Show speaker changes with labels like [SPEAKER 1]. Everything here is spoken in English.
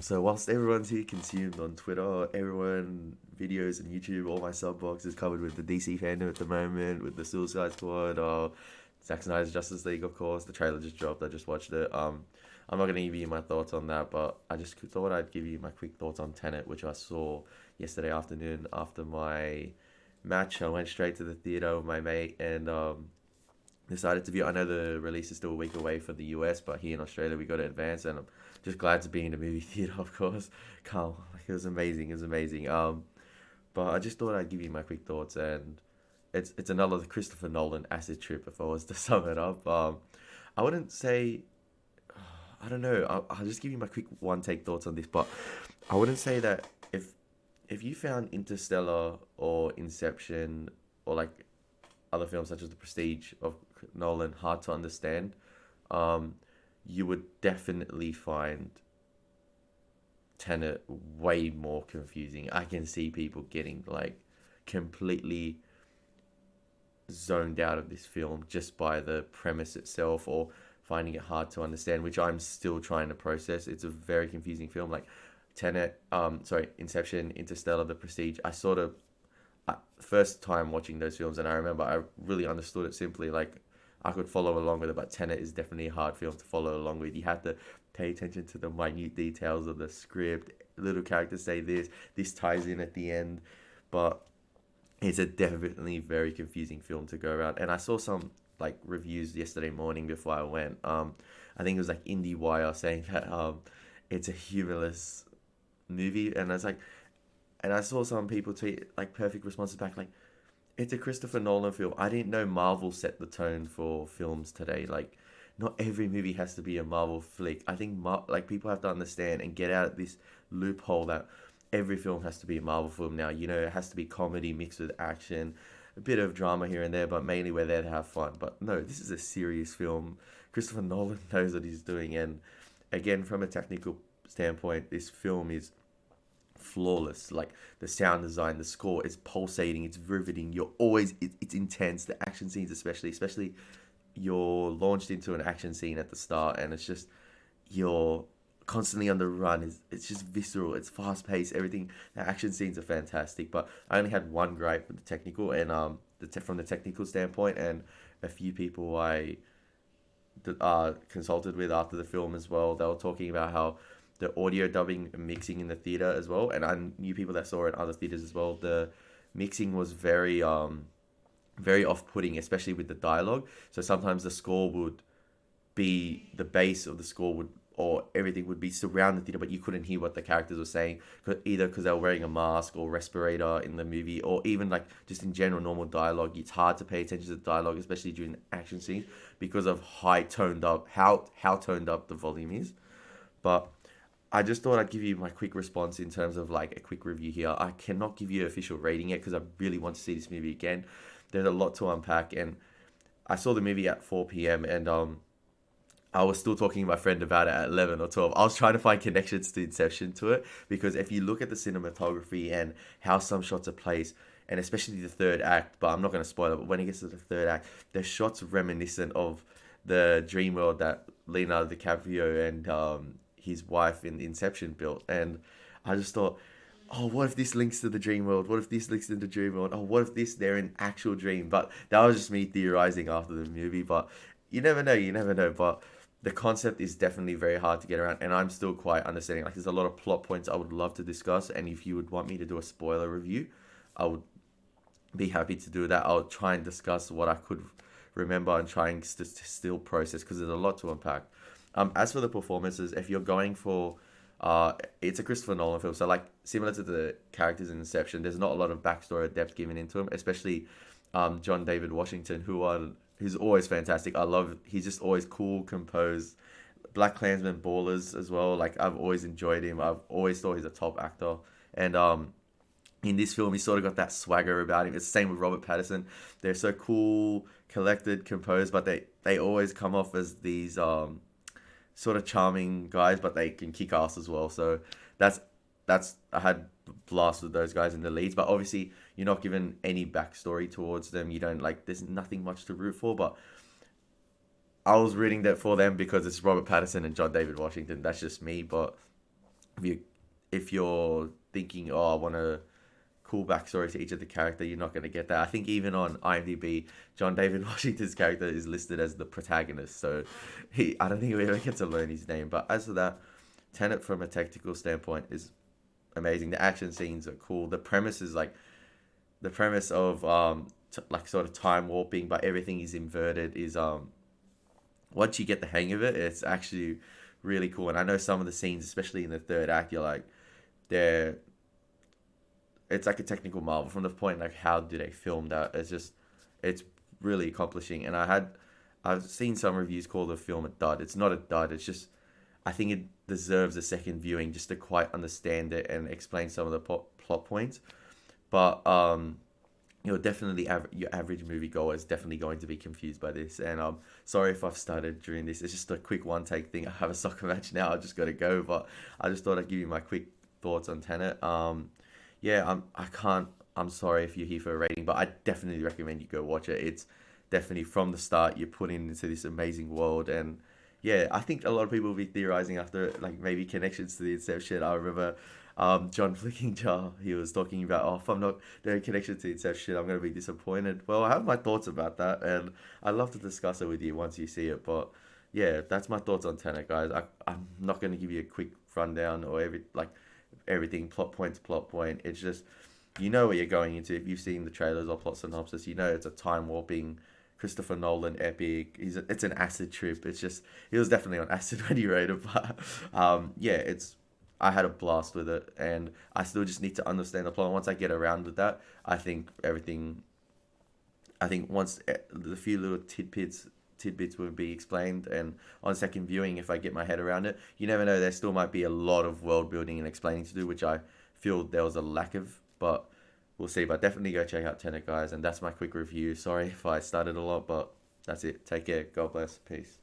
[SPEAKER 1] So whilst everyone's here consumed on Twitter, everyone videos and YouTube, all my sub box is covered with the DC fandom at the moment, with the Suicide Squad, Zack Snyder's Justice League, of course. The trailer just dropped. I just watched it. I'm not gonna give you my thoughts on that, but I just thought I'd give you my quick thoughts on Tenet, which I saw yesterday afternoon after my match. I went straight to the theater with my mate and decided to view. I know the release is still a week away for the US, but here in Australia we got it advanced, and I'm just glad to be in the movie theater. Of course, Carl, like, it was amazing. It was amazing. But I just thought I'd give you my quick thoughts, and it's another Christopher Nolan acid trip. If I was to sum it up, I wouldn't say. I don't know. I'll just give you my quick one take thoughts on this, but I wouldn't say that if you found Interstellar or Inception or like other films such as The Prestige of Nolan hard to understand, um, you would definitely find Tenet way more confusing. I can see people getting like completely zoned out of this film just by the premise itself or finding it hard to understand, which I'm still trying to process. It's a very confusing film. Like Inception, Interstellar, The Prestige. I sort of first time watching those films, and I remember I really understood it simply. Like I could follow along with it, but Tenet is definitely a hard film to follow along with. You have to pay attention to the minute details of the script. Little characters say this ties in at the end, but it's a definitely very confusing film to go around. And I saw some like reviews yesterday morning before I went. I think it was like IndieWire saying that it's a humorless movie, and I was like, and I saw some people tweet like perfect responses back like, it's a Christopher Nolan film. I didn't know Marvel set the tone for films today. Like, not every movie has to be a Marvel flick. I think like people have to understand and get out of this loophole that every film has to be a Marvel film now. You know, it has to be comedy mixed with action, a bit of drama here and there, but mainly we're there to have fun. But no, this is a serious film. Christopher Nolan knows what he's doing, and again, from a technical standpoint, this film is flawless. Like the sound design, the score, it's pulsating, it's riveting. It's intense. The action scenes, especially you're launched into an action scene at the start, and it's just you're constantly on the run. It's just visceral. It's fast paced. Everything. The action scenes are fantastic. But I only had one gripe with the technical, and from the technical standpoint, and a few people I consulted with after the film as well. They were talking about how the audio dubbing and mixing in the theater as well, and I knew people that saw it in other theaters as well. The mixing was very off-putting, especially with the dialogue. So sometimes the bass of the score would, or everything would be surround the theater, but you couldn't hear what the characters were saying, either because they were wearing a mask or respirator in the movie, or even like just in general normal dialogue. It's hard to pay attention to the dialogue, especially during action scenes, because of how toned up the volume is. But I just thought I'd give you my quick response in terms of like a quick review here. I cannot give you an official rating yet because I really want to see this movie again. There's a lot to unpack, and I saw the movie at 4 p.m. and I was still talking to my friend about it at 11 or 12. I was trying to find connections to Inception to it, because if you look at the cinematography and how some shots are placed, and especially the third act, but I'm not going to spoil it, but when it gets to the third act, the shots reminiscent of the dream world that Leonardo DiCaprio and his wife in Inception built. And I just thought, oh, what if this links to the dream world? What if this links to the dream world? Oh, what if they're an actual dream? But that was just me theorizing after the movie. But you never know. But the concept is definitely very hard to get around, and I'm still quite understanding. Like, there's a lot of plot points I would love to discuss, and if you would want me to do a spoiler review, I would be happy to do that. I'll try and discuss what I could remember and trying to still process, because there's a lot to unpack. As for the performances, if you're going for, it's a Christopher Nolan film, so like similar to the characters in Inception, there's not a lot of backstory or depth given into him, especially John David Washington, who's always fantastic. He's just always cool, composed. Black Klansman Ballers as well. Like, I've always enjoyed him. I've always thought he's a top actor, and in this film, he sort of got that swagger about him. It's the same with Robert Pattinson. They're so cool, collected, composed, but they always come off as these sort of charming guys, but they can kick ass as well. So that's I had blast with those guys in the leads, but obviously you're not given any backstory towards them. You don't like. There's nothing much to root for, but I was rooting that for them because it's Robert Pattinson and John David Washington. That's just me, but if you if you're thinking, oh, I want a cool backstory to each of the character, you're not going to get that. I think even on IMDb, John David Washington's character is listed as the protagonist, so I don't think we ever get to learn his name. But as for that, Tenet from a technical standpoint is amazing. The action scenes are cool. The premise is like the premise of like sort of time warping, but everything is inverted. Is once you get the hang of it, it's actually really cool. And I know some of the scenes, especially in the third act, you're like, they're it's like a technical marvel from the point like how do they film that? It's really accomplishing. And I've seen some reviews call the film a dud. It's not a dud. It's just I think it deserves a second viewing just to quite understand it and explain some of the plot points. But definitely your average moviegoer is definitely going to be confused by this. And sorry if I've started during this. It's just a quick one take thing. I have a soccer match now. I just got to go. But I just thought I'd give you my quick thoughts on Tenet. Yeah, I can't. I'm sorry if you're here for a rating, but I definitely recommend you go watch it. It's definitely from the start you're put into this amazing world, and yeah, I think a lot of people will be theorizing after like maybe connections to the Inception. I remember John Flickinger, he was talking about, oh, if I'm not doing connection to the Inception, I'm going to be disappointed. Well, I have my thoughts about that, and I'd love to discuss it with you once you see it. But yeah, that's my thoughts on Tenet, guys. I'm not going to give you a quick rundown or everything plot point to plot point. It's just you know what you're going into if you've seen the trailers or plot synopsis. You know it's a time warping Christopher Nolan epic. It's an acid trip. It's just he was definitely on acid when he wrote it, but yeah, it's I had a blast with it, and I still just need to understand the plot. Once I get around with that, I think everything. I think once the few little tidbits will be explained, and on second viewing, if I get my head around it, you never know. There still might be a lot of world building and explaining to do, which I feel there was a lack of, but we'll see. But definitely go check out Tenet, guys, and that's my quick review. Sorry if I started a lot, but that's it. Take care. God bless. Peace.